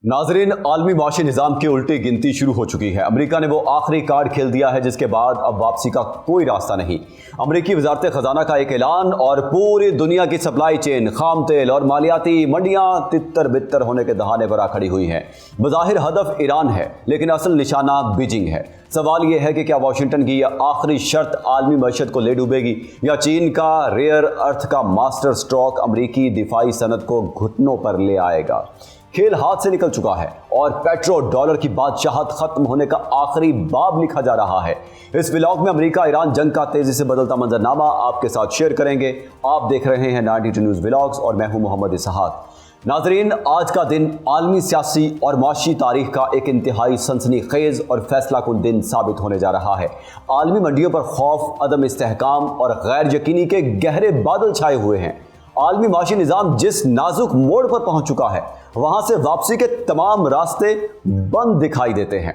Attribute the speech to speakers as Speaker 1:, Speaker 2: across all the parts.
Speaker 1: नाजरीन, आलमी माशी निज़ाम की उल्टी गिनती शुरू हो चुकी है। अमेरिका ने वो आखिरी कार्ड खेल दिया है जिसके बाद अब वापसी का कोई रास्ता नहीं। अमेरिकी वजारत ख़जाना का एक ऐलान और पूरी दुनिया की सप्लाई चेन, खाम तेल और मालियाती मंडियाँ तितर बितर होने के दहाने पर आ खड़ी हुई हैं। बज़ाहिर हदफ ईरान है लेकिन असल निशाना बीजिंग है। सवाल यह है कि क्या वाशिंगटन की यह आखिरी शर्त आलमी मईशत को ले डूबेगी या चीन का रेयर अर्थ का मास्टर स्ट्रोक अमरीकी दिफाई सनत को घुटनों पर ले आएगा। खेल हाथ से निकल चुका है और पेट्रो डॉलर की बादशाहत खत्म होने का आखिरी बाब लिखा जा रहा है। इस व्लॉग में अमेरिका ईरान जंग का तेजी से बदलता मंजरनामा आपके साथ शेयर करेंगे। आप देख रहे हैं 92 न्यूज़ व्लॉग्स और मैं हूं मोहम्मद इसहाक। नाजरीन, आज का दिन आलमी सियासी और माशी तारीख का एक इंतहाई सनसनीखेज और फैसला कुन दिन साबित होने जा रहा है। आलमी मंडियों पर खौफ, अदम इस्तेहकाम और गैर यकीनी के गहरे बादल छाए हुए हैं। आलमी माशी निज़ाम जिस नाजुक मोड़ पर पहुंच चुका है वहां से वापसी के तमाम रास्ते बंद दिखाई देते हैं।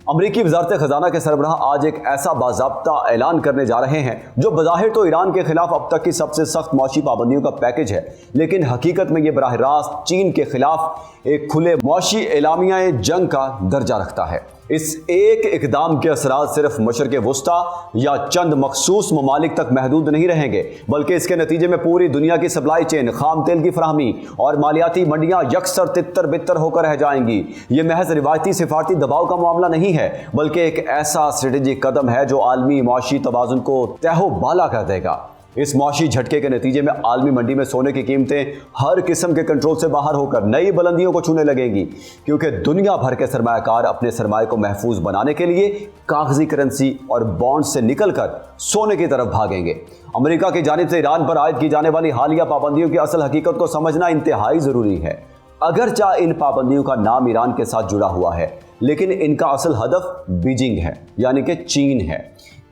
Speaker 1: अमरीकी वजारत खजाना के सरबराह आज एक ऐसा बाज़ाब्ता ऐलान करने जा रहे हैं जो बज़ाहिर तो ईरान के खिलाफ अब तक की सबसे सख्त मौशी पाबंदियों का पैकेज है, लेकिन हकीकत में यह बराह रास्त चीन के खिलाफ एक खुले मौशी एलामिया जंग का दर्जा रखता है। इस एक इकदाम के असरात सिर्फ मशरक़ वुस्ता या चंद मखसूस ममालिक तक महदूद नहीं रहेंगे, बल्कि इसके नतीजे में पूरी दुनिया की सप्लाई चेन, खाम तेल की फराहमी और मालियाती मंडियाँ यकसर तितर बितर होकर रह जाएंगी। ये महज रिवायती सिफारती दबाव का मामला नहीं है, बल्कि एक ऐसा स्ट्रेटेजिक कदम है जो आलमी माशी तवाज़ुन को तहो बाला कर देगा। इस मौशी झटके के नतीजे में आलमी मंडी में सोने की कीमतें हर किस्म के कंट्रोल से बाहर होकर नई बुलंदियों को छूने लगेंगी, क्योंकि दुनिया भर के सरमायाकार अपने सरमाए को महफूज बनाने के लिए कागजी करेंसी और बॉन्ड से निकलकर सोने की तरफ भागेंगे। अमेरिका की जानिब से ईरान पर आयद की जाने वाली हालिया पाबंदियों की असल हकीकत को समझना इंतहाई ज़रूरी है। अगरचा इन पाबंदियों का नाम ईरान के साथ जुड़ा हुआ है, लेकिन इनका असल हदफ बीजिंग है, यानी कि चीन है।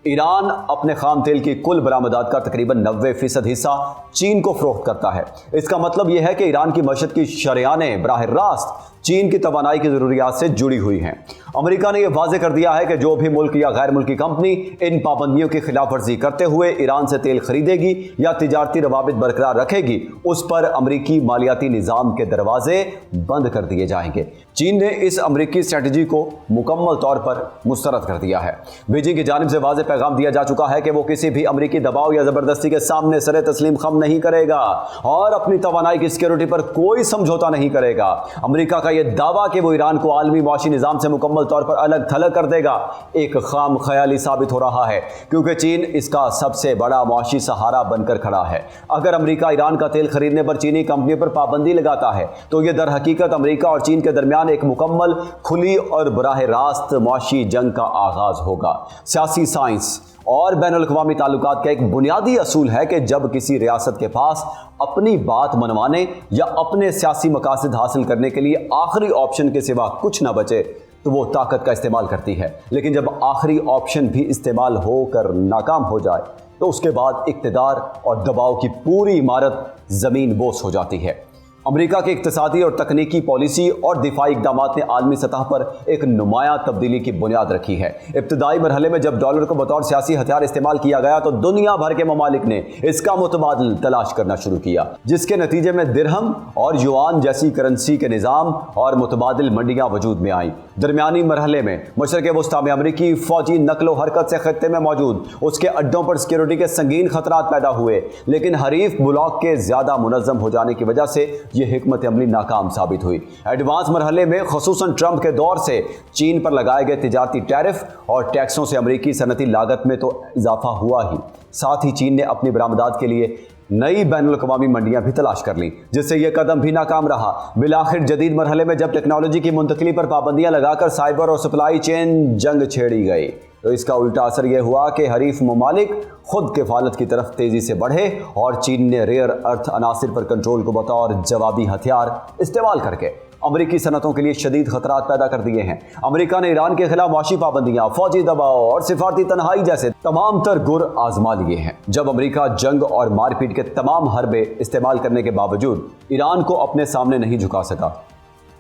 Speaker 1: ईरान अपने खाम तेल की कुल बरामदात का तकरीबन 90% हिस्सा चीन को फरोख्त करता है। इसका मतलब यह है कि ईरान की मईशत की शरेआनें बराह रास्त चीन की तवानाई की ज़रूरियात से जुड़ी हुई हैं। अमेरिका ने यह वाज़े कर दिया है कि जो भी मुल्क या गैर मुल्की कंपनी इन पाबंदियों की खिलाफ वर्जी करते हुए ईरान से तेल खरीदेगी या तिजारती रवाबित बरकरार रखेगी, उस पर अमरीकी मालियाती निज़ाम के दरवाजे बंद कर दिए जाएंगे। चीन ने इस अमरीकी स्ट्रेटजी को मुकम्मल तौर पर मुस्तरद कर दिया है। बीजिंग की जानिब से वाज़े पैगाम दिया जा चुका है कि वो किसी भी अमरीकी दबाव या ज़बरदस्ती के सामने सरे तस्लीम खम नहीं करेगा और अपनी तवानाई की सिक्योरिटी पर कोई समझौता नहीं करेगा। अमरीका का यह दावा कि वो ईरान को आलमी माशी निज़ाम से मुकम्मल तौर पर अलग थलग कर देगा एक खाम ख्याली साबित हो रहा है, क्योंकि चीन इसका सबसे बड़ा माशी सहारा बनकर खड़ा है। अगर अमरीका ईरान का तेल खरीदने पर चीनी कंपनियों पर पाबंदी लगाता है तो यह दर हकीकत अमरीका और चीन के दरमियान एक मुकम्मल, खुली और बराह रास्त माशी जंग का आगाज होगा। सियासी साइंस और बैनुल-अक़वामी ताल्लुकात का एक बुनियादी असूल है कि जब किसी रियासत के पास अपनी बात मनवाने या अपने सियासी मकासद हासिल करने के लिए आखिरी ऑप्शन के सिवा कुछ ना बचे तो वो ताकत का इस्तेमाल करती है, लेकिन जब आखिरी ऑप्शन भी इस्तेमाल होकर नाकाम हो जाए तो उसके बाद इक़्तिदार और दबाव की पूरी इमारत ज़मीन बोस हो जाती है। अमेरिका की इक़्तिसादी और तकनीकी पॉलिसी और दिफाई इक़दामात ने आलमी सतह पर एक नुमायां तब्दीली की बुनियाद रखी है। इब्तदाई मरहले में जब डॉलर को बतौर सियासी हथियार इस्तेमाल किया गया तो दुनिया भर के ममालिक ने इसका मुतबादिल तलाश करना शुरू किया, जिसके नतीजे में दिरहम और युआन जैसी करेंसी के निज़ाम और मुतबादिल मंडियाँ वजूद में आईं। दरमियानी मरहले में मशरक़ वस्ता में अमरीकी फ़ौजी नकलो हरकत से खत्ते में मौजूद उसके अड्डों पर सिक्योरिटी के संगीन खतरात पैदा हुए, लेकिन हरीफ ब्लॉक के ज़्यादा मुनज़्ज़म हो जाने की वजह से यह हिकमत अमली नाकाम साबित हुई। एडवांस मरहले में ख़ुसूसन ट्रंप के दौर से चीन पर लगाए गए तिजारती टैरिफ और टैक्सों से अमरीकी सनती लागत में तो इजाफा हुआ ही, साथ ही चीन ने अपनी बरामदात के लिए नई बैनुल-अक़वामी मंडियां भी तलाश कर ली, जिससे यह कदम भी नाकाम रहा। बिलाखिर जदीद मरहले में जब टेक्नोलॉजी की मुंतकिली पर पाबंदियां लगाकर साइबर और सप्लाई चेन जंग छेड़ी गई तो इसका उल्टा असर यह हुआ कि हरीफ ममालिक खुद किफ़ालत की तरफ तेज़ी से बढ़े और चीन ने रेयर अर्थ अनासिर पर कंट्रोल को बतौर जवाबी हथियार इस्तेमाल करके अमरीकी सनतों के लिए शदीद खतरात पैदा कर दिए हैं। अमरीका ने ईरान के खिलाफ माशी पाबंदियां, फौजी दबाव और सिफारती तन्हाई जैसे तमाम तर गुर आजमा लिए हैं। जब अमरीका जंग और मारपीट के तमाम हरबे इस्तेमाल करने के बावजूद ईरान को अपने सामने नहीं झुका सका,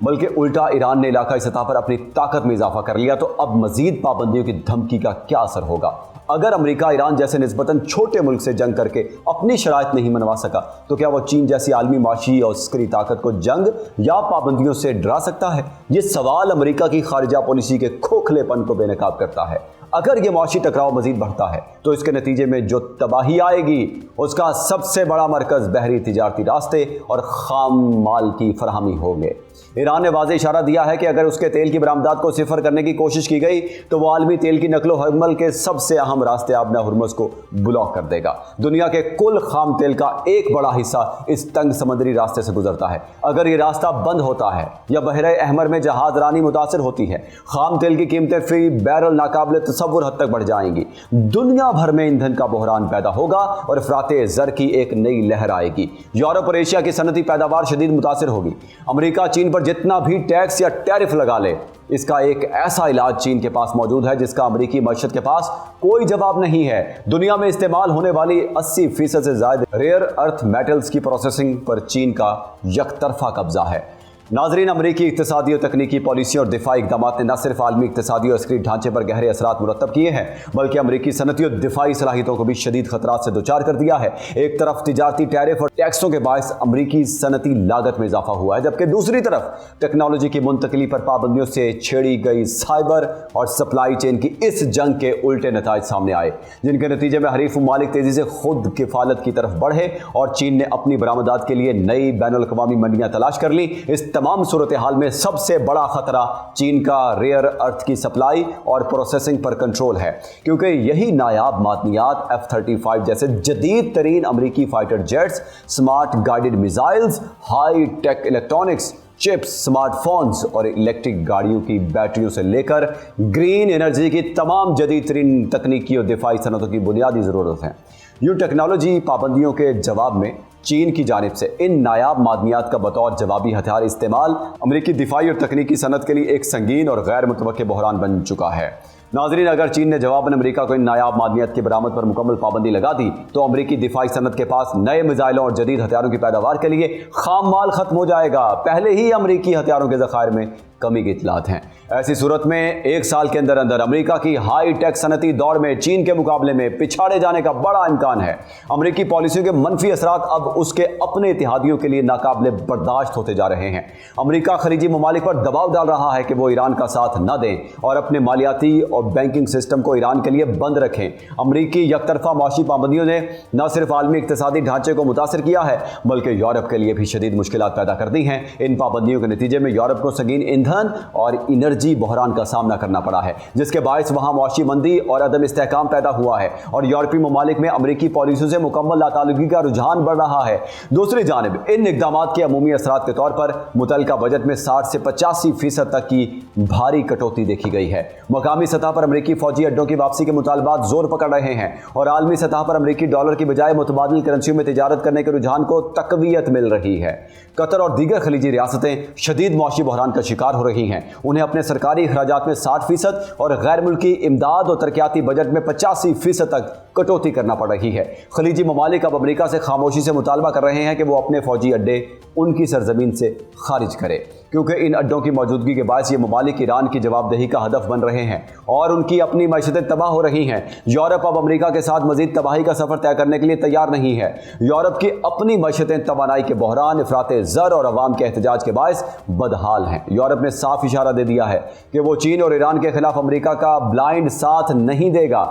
Speaker 1: बल्कि उल्टा ईरान ने इलाकाई सतह पर अपनी ताकत में इजाफा कर लिया, तो अब मजीद पाबंदियों की धमकी का क्या असर होगा? अगर अमेरिका ईरान जैसे निस्बतन छोटे मुल्क से जंग करके अपनी शराइत नहीं मनवा सका, तो क्या वो चीन जैसी आलमी माशी और अस्करी ताकत को जंग या पाबंदियों से डरा सकता है? ये सवाल अमेरिका की खारिजा पॉलिसी के खोखलेपन को बेनकाब करता है। अगर ये माशी टकराव मजीद बढ़ता है तो इसके नतीजे में जो तबाही आएगी उसका सबसे बड़ा मरकज बहरी तिजारती रास्ते और खाम माल की फराहमी होंगे। ईरान ने वाज़ेह इशारा दिया है कि अगर उसके तेल की बरामदात को सिफर करने की कोशिश की गई तो वो आलमी तेल की नकलो हमल के सबसे अहम रास्ते आबना हुर्मुज को ब्लॉक कर देगा। दुनिया के कुल खाम तेल का एक बड़ा हिस्सा इस तंग समुद्री रास्ते से गुजरता है। अगर ये रास्ता बंद होता है या बहरे अहमर में जहाज रानी मुतासर होती है, खाम तेल की कीमतें फी बैरल नाकाबिले तसव्वुर हद तक बढ़ जाएंगी। दुनिया भर में ईंधन का बहरान पैदा होगा और अफराते ज़र की एक नई लहर आएगी। यूरोप और एशिया की सनती पैदावार शदीद मुतासर होगी। अमेरिका चीन पर जितना भी टैक्स या टैरिफ लगा ले, इसका एक ऐसा इलाज चीन के पास मौजूद है जिसका अमेरिकी मईशत के पास कोई जवाब नहीं है। दुनिया में इस्तेमाल होने वाली 80% से ज्यादा रेयर अर्थ मेटल्स की प्रोसेसिंग पर चीन का यकतरफा कब्जा है। नाजरीन, अमरीकी इक्तिसादी और तकनीकी पॉलिसी और दिफाई इक़दामात ने न सिर्फ आलमी इक्तिसादी और अस्करी ढांचे पर गहरे असरात मुरतब किए हैं, बल्कि अमरीकी सनती और दिफाई सलाहियतों को भी शदीद खतरात से दोचार कर दिया है। एक तरफ तिजारती टैरिफ और टैक्सों के बायस अमरीकी सनती लागत में इजाफा हुआ है, जबकि दूसरी तरफ टेक्नोलॉजी की मुंतकली पर पाबंदियों से छेड़ी गई साइबर और सप्लाई चेन की इस जंग के उल्टे नताइज सामने आए, जिनके नतीजे में हरीफ ममालिक तेजी से खुद किफालत की तरफ बढ़े और चीन ने अपनी बरामदात के लिए नई बैनुल अक़वामी मंडियां तलाश कर ली। इस तमाम सूरत हाल में सबसे बड़ा खतरा चीन का रेयर अर्थ की सप्लाई और प्रोसेसिंग पर कंट्रोल है, क्योंकि यही नायाब मादनियात F-35 जैसे जदीद तरीन अमरीकी fighter jets, smart guided missiles, high tech electronics, chips, smartphones और इलेक्ट्रिक गाड़ियों की बैटरियों से लेकर ग्रीन एनर्जी की तमाम जदीद तरीन तकनीकी और दिफाई सनतों की बुनियादी ज़रूरत है। यूँ टेक्नोलॉजी पाबंदियों के जवाब में चीन की जानिब से इन नायाब मादनियात का बतौर जवाबी हथियार इस्तेमाल अमरीकी दिफाई और तकनीकी सनत के लिए एक संगीन और गैर मुतवक्के बहरान बन चुका है। नाजरीन, अगर चीन ने जवाबन अमेरिका को इन नायाब मादनियात की बरामद पर मुकम्मल पाबंदी लगा दी तो अमरीकी दिफाई सनत के पास नए मिसाइलों और जदीद हथियारों की पैदावार के लिए खाम माल खत्म हो जाएगा। पहले ही अमरीकी हथियारों के ज़खायर में कमी की इतलात हैं। ऐसी सूरत में एक साल के अंदर अंदर अमेरिका की हाई टेक सनती दौड़ में चीन के मुकाबले में पिछाड़े जाने का बड़ा इम्कान है। अमरीकी पॉलिसियों के मनफी असरात अब उसके अपने इत्तेहादियों के लिए नाकाबिले बर्दाश्त होते जा रहे हैं। अमरीका खलीजी ममालिक पर दबाव डाल रहा है कि वो ईरान का साथ न दें और अपने मालियाती और बैंकिंग सिस्टम को ईरान के लिए बंद रखें। अमरीकी यकतरफा माशी पाबंदियों ने न सिर्फ आलमी इक्तिसादी ढांचे को मुतासर किया है, बल्कि यूरोप के लिए भी शदीद मुश्किलात पैदा कर दी हैं। इन पाबंदियों के नतीजे में यूरोप को संगीन ईंधन और एनर्जी बहरान का सामना करना पड़ा है, जिसके बायस वहां मौशी मंदी और अदम इस्तेहकाम पैदा हुआ है और यूरोपीय ममालिक में अमरीकी पॉलिसियों से मुकम्मल लाताल्लुकी का रुझान बढ़ रहा है। दूसरी जानिब इन इक़दामात के अमूमी असरात के तौर पर मुतल्लिका बजट में 60 से 85% तक की भारी कटौती देखी गई है। मकामी सतह पर अमरीकी फौजी अड्डों की वापसी के मुतालबात जोर पकड़ रहे हैं और आलमी सतह पर अमरीकी डॉलर की बजाय मुतबादिल करेंसियों में तिजारत करने के रुझान को तकवीयत मिल रही है। कतर और दीगर खलीजी रियासतें शदीद मौशी बहरान का शिकार हो रही हैं। उन्हें अपने सरकारी अखराजात में 60% और गैर मुल्की इमदाद और तरक्याती बजट में 85% तक कटौती करना पड़ रही है। खलीजी ममालिक अब अमेरिका से खामोशी से मुतालबा कर रहे हैं कि वो अपने फौजी अड्डे उनकी सरजमीन से खारिज करे, क्योंकि इन अड्डों की मौजूदगी के बायस ये ममालिक ईरान की जवाबदेही का हदफ बन रहे हैं और उनकी अपनी मईशतें तबाह हो रही हैं। यूरोप अब अमेरिका के साथ मजीद तबाही का सफ़र तय करने के लिए तैयार नहीं है। यूरोप की अपनी मईशतें तवानाई के बहरान, अफराते ज़र और अवाम के एहतजाज के बायस बदहाल हैं। यूरोप ने साफ इशारा दे दिया है कि वो चीन और ईरान के खिलाफ अमेरिका का ब्लाइंड साथ नहीं देगा।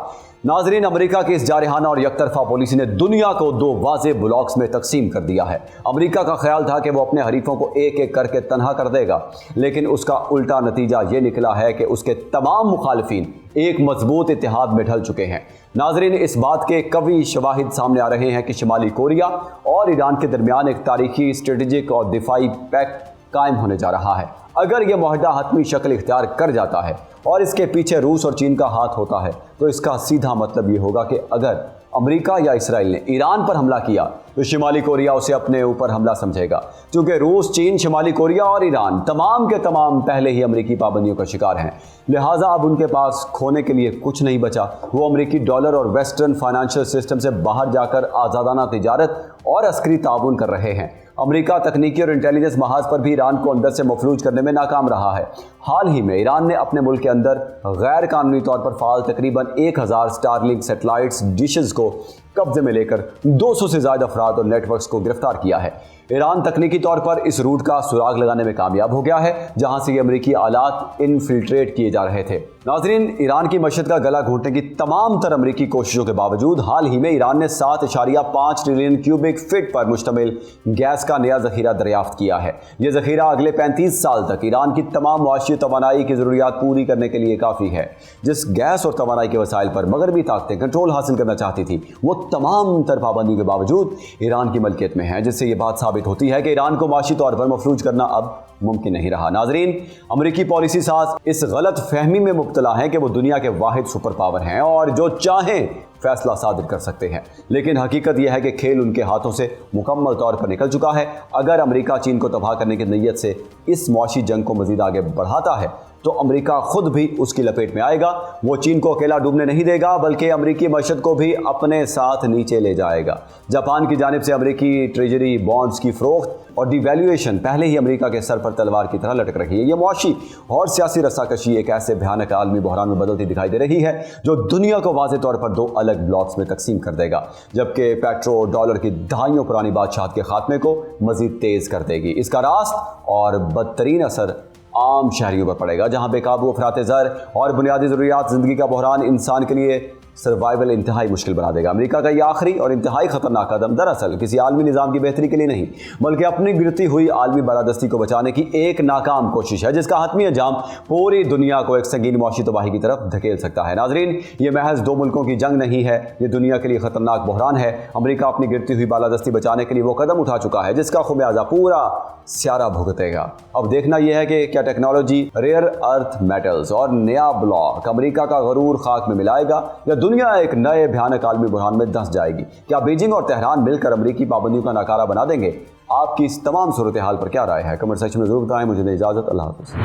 Speaker 1: नाजरीन, अमेरिका की इस जारहाना और यकतरफा पॉलिसी ने दुनिया को दो वाज़ेह ब्लॉक्स में तकसीम कर दिया है। अमेरिका का ख्याल था कि वो अपने हरीफों को एक एक करके तनहा कर देगा, लेकिन उसका उल्टा नतीजा ये निकला है कि उसके तमाम मुखालिफिन एक मजबूत इत्तेहाद में ढल चुके हैं। नाजरीन, इस बात के कवी शवाहिद सामने आ रहे हैं कि शुमाली कोरिया और ईरान के दरमियान एक तारीखी, स्ट्रेटेजिक और दिफाई पैक्ट कायम होने जा रहा है। अगर यह मुआहदा हतमी शक्ल इख्तियार कर जाता है और इसके पीछे रूस और चीन का हाथ होता है, तो इसका सीधा मतलब ये होगा कि अगर अमेरिका या इसराइल ने ईरान पर हमला किया तो शुमाली कोरिया उसे अपने ऊपर हमला समझेगा, क्योंकि रूस, चीन, शुमाली कोरिया और ईरान तमाम के तमाम पहले ही अमेरिकी पाबंदियों का शिकार हैं। लिहाजा अब उनके पास खोने के लिए कुछ नहीं बचा। वो अमेरिकी डॉलर और वेस्टर्न फाइनेंशियल सिस्टम से बाहर जाकर आज़ादाना तिजारत और अस्करी ताउन कर रहे हैं। امریکہ تکنیکی اور انٹیلیجنس محاذ پر بھی ایران کو اندر سے مفلوج کرنے میں ناکام رہا ہے۔ حال ہی میں ایران نے اپنے ملک کے اندر غیر قانونی طور پر فعال تقریباً 1000 اسٹارلنک سیٹلائٹس ڈشز کو قبضے میں لے کر 200 سے زائد افراد اور نیٹ ورکس کو گرفتار کیا ہے۔ ایران تکنیکی طور پر اس روٹ کا سراغ لگانے میں کامیاب ہو گیا ہے جہاں سے یہ امریکی آلات انفلٹریٹ کیے جا رہے تھے۔ ناظرین، ایران کی معیشت کا گلا گھونٹنے کی تمام تر امریکی کوششوں کے باوجود حال ہی میں ایران نے 7.5 ٹریلین کیوبک فٹ پر مشتمل گیس کا نیا ذخیرہ دریافت کیا ہے۔ یہ ذخیرہ اگلے 35 سال تک ایران کی تمام معاشی توانائی کی ضروریات پوری کرنے کے لیے کافی ہے۔ جس گیس اور توانائی کے وسائل پر مغربی طاقتیں کنٹرول حاصل کرنا چاہتی تھی وہ تمام تر پابندیوں کے باوجود ایران کی ملکیت میں ہیں، جس سے یہ بات ثابت ہوتی ہے کہ ایران کو معاشی طور پر مفلوج کرنا اب ممکن نہیں رہا۔ ناظرین، امریکی پالیسی ساز اس غلط فہمی میں مبتلا ہیں کہ وہ دنیا کے واحد سپر پاور ہیں اور جو چاہیں فیصلہ صادر کر سکتے ہیں، لیکن حقیقت یہ ہے کہ کھیل ان کے ہاتھوں سے مکمل طور پر نکل چکا ہے۔ اگر امریکہ چین کو تباہ کرنے کی نیت سے اس معاشی جنگ کو مزید آگے بڑھاتا ہے تو امریکہ خود بھی اس کی لپیٹ میں آئے گا۔ وہ چین کو اکیلا ڈوبنے نہیں دے گا بلکہ امریکی معیشت کو بھی اپنے ساتھ نیچے لے جائے گا۔ جاپان کی جانب سے امریکی ٹریجری بانڈز کی فروخت اور ڈی ویلیویشن پہلے ہی امریکہ کے سر پر تلوار کی طرح لٹک رہی ہے۔ یہ معاشی اور سیاسی رساکشی ایک ایسے بھیانک عالمی بحران میں بدلتی دکھائی دے رہی ہے جو دنیا کو واضح طور پر 2 الگ بلاکس میں تقسیم کر دے گا، جبکہ پیٹرو ڈالر کی دہائیوں پرانی بادشاہت کے خاتمے کو مزید تیز کر دے گی۔ اس کا راست اور بدترین اثر عام شہریوں پر پڑے گا، جہاں بے قابو افراط زر اور بنیادی ضروریات زندگی کا بحران انسان کے لیے سروائیول انتہائی مشکل بنا دے گا۔ امریکہ کا یہ آخری اور انتہائی خطرناک قدم دراصل کسی عالمی نظام کی بہتری کے لیے نہیں بلکہ اپنی گرتی ہوئی عالمی بالادستی کو بچانے کی ایک ناکام کوشش ہے، جس کا حتمی انجام پوری دنیا کو ایک سنگین معاشی تباہی کی طرف دھکیل سکتا ہے۔ ناظرین، یہ محض 2 ملکوں کی جنگ نہیں ہے، یہ دنیا کے لیے خطرناک بحران ہے۔ امریکہ اپنی گرتی ہوئی بالادستی بچانے کے لیے وہ قدم اٹھا چکا ہے جس کا خمیازہ پورا سیارہ بھگتے گا۔ اب دیکھنا یہ ہے کہ کیا ٹیکنالوجی، ریئر ارتھ میٹلز اور نیا بلاک امریکہ کا غرور خاک میں ملائے گا یا دنیا ایک نئے بھیانک عالمی بحران میں دھنس جائے گی؟ کیا بیجنگ اور تہران مل کر امریکی پابندیوں کا ناکارہ بنا دیں گے؟ آپ کی اس تمام صورتحال پر کیا رائے ہے؟ کمنٹ سیکشن میں ضرور بتائیں۔ مجھے دیں اجازت، اللہ حافظ۔